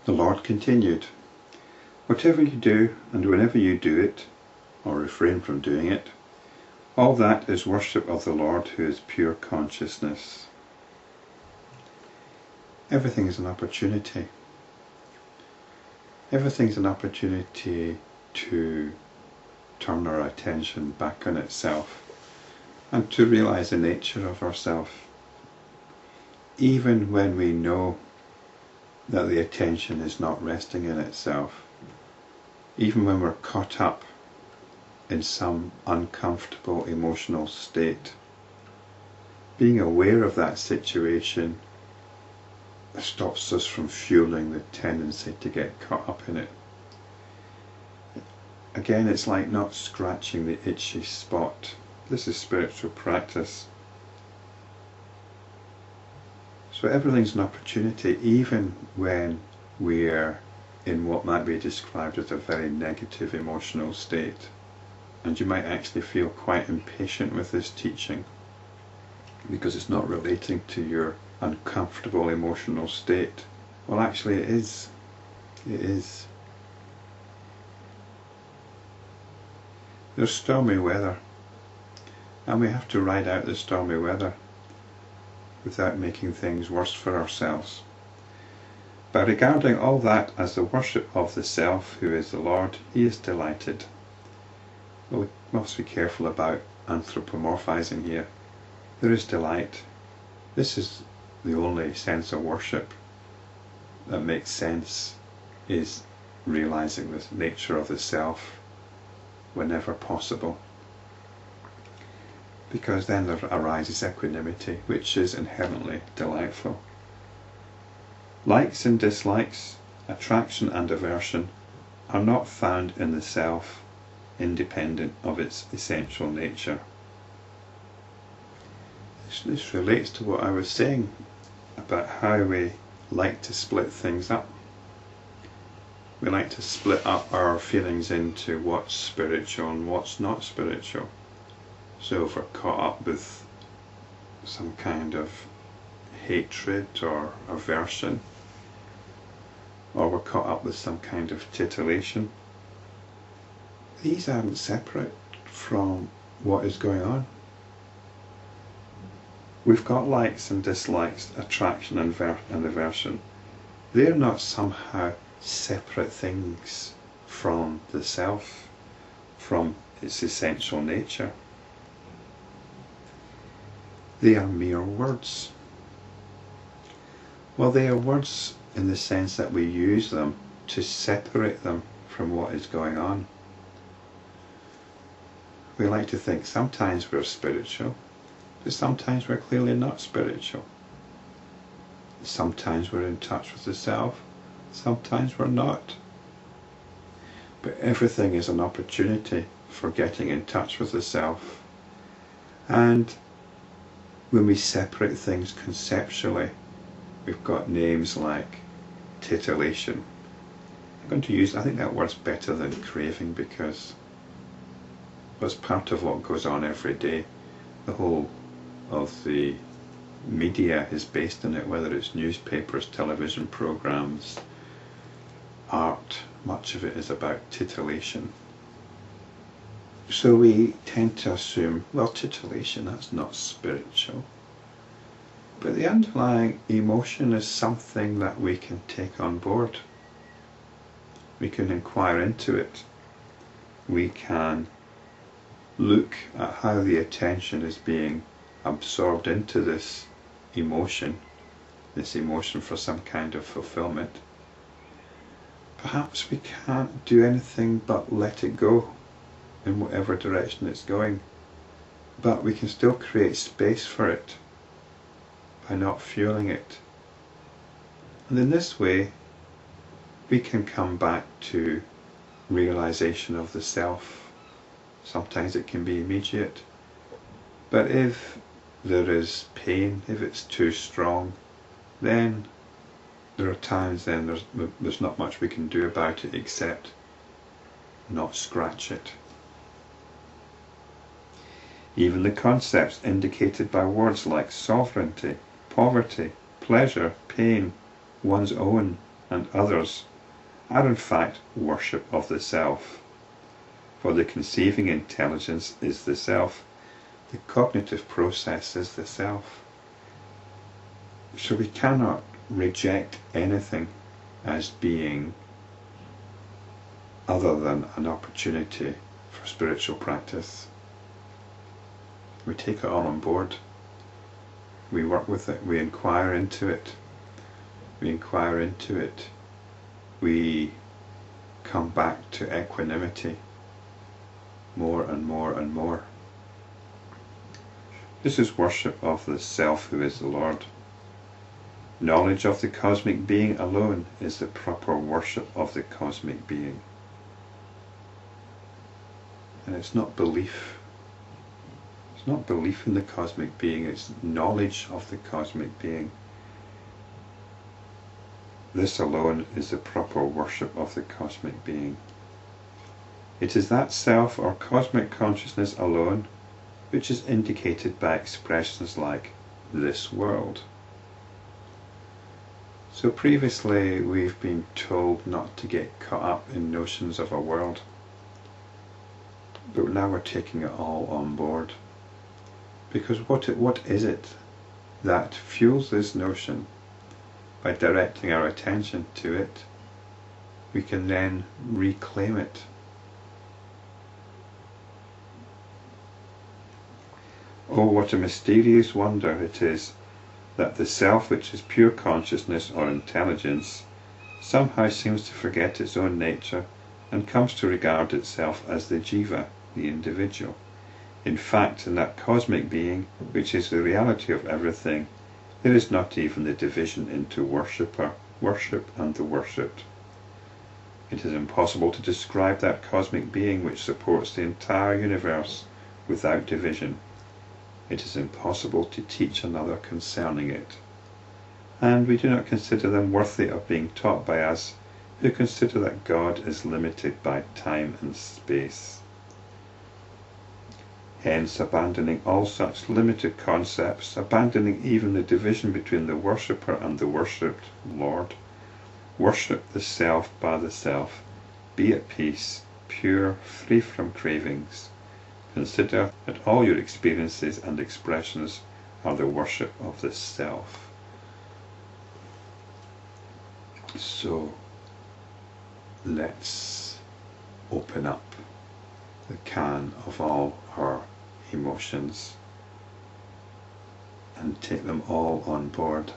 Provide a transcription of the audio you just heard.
The Lord continued, "Whatever you do, and whenever you do it, or refrain from doing it, all that is worship of the Lord, who is pure consciousness." Everything is an opportunity. Everything's an opportunity to turn our attention back on itself and to realize the nature of ourself. Even when we know that the attention is not resting in itself, even when we're caught up in some uncomfortable emotional state, being aware of that situation stops us from fueling the tendency to get caught up in it. Again, it's like not scratching the itchy spot. This is spiritual practice. So everything's an opportunity, even when we're in what might be described as a very negative emotional state. And you might actually feel quite impatient with this teaching because it's not relating to your uncomfortable emotional state. Well, actually it is. It is. There's stormy weather, and we have to ride out the stormy weather without making things worse for ourselves. By regarding all that as the worship of the Self, who is the Lord, he is delighted. Well, we must be careful about anthropomorphizing here. There is delight. This is the only sense of worship that makes sense, is realizing the nature of the Self whenever possible. Because then there arises equanimity, which is inherently delightful. Likes and dislikes, attraction and aversion, are not found in the Self, independent of its essential nature. This relates to what I was saying about how we like to split things up. We like to split up our feelings into what's spiritual and what's not spiritual. So if we're caught up with some kind of hatred or aversion, or we're caught up with some kind of titillation, these aren't separate from what is going on. We've got likes and dislikes, attraction and aversion. They're not somehow separate things from the Self, from its essential nature. They are mere words. Well, they are words in the sense that we use them to separate them from what is going on. We like to think sometimes we're spiritual, but sometimes we're clearly not spiritual. Sometimes we're in touch with the Self, sometimes we're not. But everything is an opportunity for getting in touch with the Self. And when we separate things conceptually, we've got names like titillation. I'm going to use, I think that word's better than craving, because it's part of what goes on every day. The whole of the media is based on it, whether it's newspapers, television programs, art. Much of it is about titillation. So we tend to assume, well, titillation, that's not spiritual. But the underlying emotion is something that we can take on board. We can inquire into it. We can look at how the attention is being absorbed into this emotion for some kind of fulfillment. Perhaps we can't do anything but let it go in whatever direction it's going, but we can still create space for it by not fueling it. And in this way we can come back to realization of the Self. Sometimes it can be immediate, but if there is pain, if it's too strong, then there are times then there's not much we can do about it except not scratch it. Even the concepts indicated by words like sovereignty, poverty, pleasure, pain, one's own, and others are in fact worship of the self. For the conceiving intelligence is the self, the cognitive process is the self. So we cannot reject anything as being other than an opportunity for spiritual practice. We take it all on board. We work with it. We inquire into it. We inquire into it. We come back to equanimity more and more and more. This is worship of the self who is the Lord. Knowledge of the cosmic being alone is the proper worship of the cosmic being. And it's not belief. It's not belief in the cosmic being, it's knowledge of the cosmic being. This alone is the proper worship of the cosmic being. It is that self or cosmic consciousness alone which is indicated by expressions like this world. So previously we've been told not to get caught up in notions of a world, but now we're taking it all on board. Because what is it that fuels this notion? By directing our attention to it, we can then reclaim it. Oh, what a mysterious wonder it is that the self, which is pure consciousness or intelligence, somehow seems to forget its own nature and comes to regard itself as the jiva, the individual. In fact, in that cosmic being, which is the reality of everything, there is not even the division into worshipper, worship, and the worshipped. It is impossible to describe that cosmic being which supports the entire universe without division. It is impossible to teach another concerning it. And we do not consider them worthy of being taught by us, who consider that God is limited by time and space. Hence, abandoning all such limited concepts, abandoning even the division between the worshipper and the worshipped Lord, worship the self by the self, be at peace, pure, free from cravings. Consider that all your experiences and expressions are the worship of the self. So, let's open up the can of all our emotions and take them all on board.